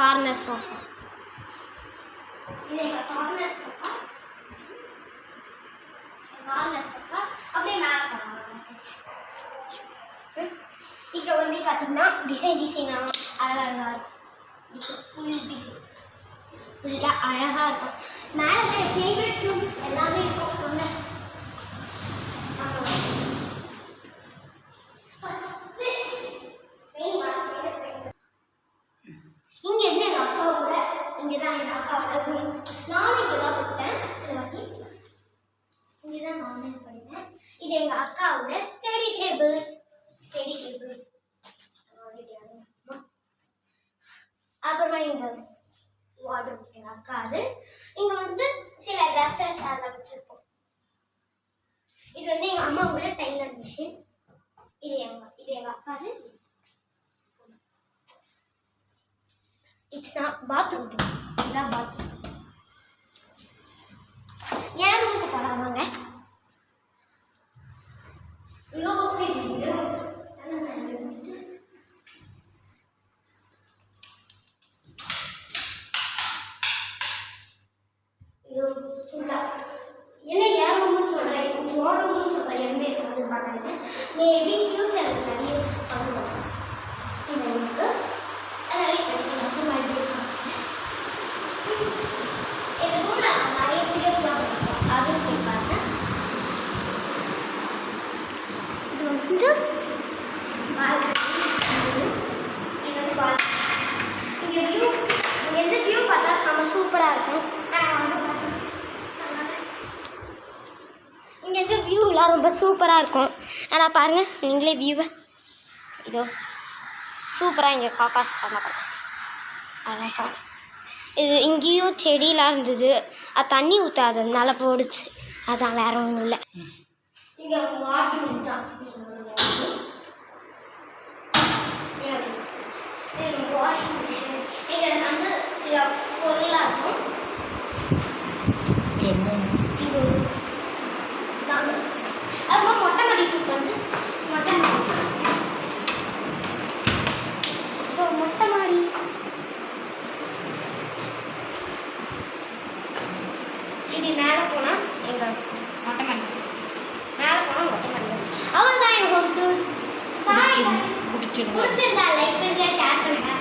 Corner sofa. இது எங்கள் corner sofa. Corner sofa அப்படியே மேலே போகலாம். இங்கே வந்து பார்த்தீங்கன்னா டிசைனாக அழகழகாக இருக்கும். ஃபுல் டிசைன் ஃபுல்லாக அழகாக இருக்கும். மேலே ஃபேவரட் ரூம்ஸ் எல்லாமே இருக்கும். இங்கேருந்து எங்கள் அக்காவோட இங்கே தான் எங்கள் அக்காவோட ரூம். நானும் இங்கே தான் படித்தேன். சில வாட்டி இங்கே தான் நானும் படித்தேன். இது எங்கள் அக்காவோட ஸ்டடி டேபிள். அப்புறமா இங்கே வார்ட்ரோப் எங்கள் அக்கா. அது இங்கே வந்து சில ட்ரெஸ்ஸஸ் அதெல்லாம் வச்சுருப்போம். இது வந்து எங்கள் அம்மாவோட டைலர் மிஷின். இது எங்கள் அக்காது. It's not bathroom. இதுதான் பாத்ரூம். ஏன் ரூமுக்கு போகலாம் வாங்க. என்ன ஏன் ரூம்னு சொல்கிறேன், ஓர் ரூம்னு சொல்கிறேன், எதுவுமே இருக்காதுன்னு பார்க்குறீங்க. மேபி ஃபியூச்சருக்கு நிறைய பண்ணுவோம் இந்த ரூமுக்கு. அதனால சும்மா இந்த ரூமில் நிறைய வீடியோஸ்லாம் பண்ணுவோம். அது போய் பாருங்க. இது வந்து இந்த வியூ, இங்கேருந்து வியூ பார்த்தா செம்ம சூப்பராக இருக்கும். இங்கேருந்து வியூலாம் ரொம்ப சூப்பராக இருக்கும். ஆனால் பாருங்கள் நீங்களே வியூவை. இதோ சூப்பராக இங்கே காக்காஸ் பண்ண அழகா. இது இங்கேயும் செடியெலாம் இருந்தது. அது தண்ணி ஊற்றாததுனால போடுச்சு. அதான் வேற ஒன்றும் இல்லை. இங்கே வாட்டர் தான் வாஷிங் மிஷின். இங்கே வந்து சில பொருளாக இருக்கும். இது அப்புறமா மொட்டை மாடிக்கு வந்து மொட்டை மாடி இப்படி மேலே போனால் எங்கள் மொட்டை மாடி. மேலே போனால் மொட்டை மாடி. அவள் தான் எங்கள் ஹோம் டூர். பிடிச்சிருந்தா லைக் பண்ணுங்க, ஷேர் பண்ணுங்க.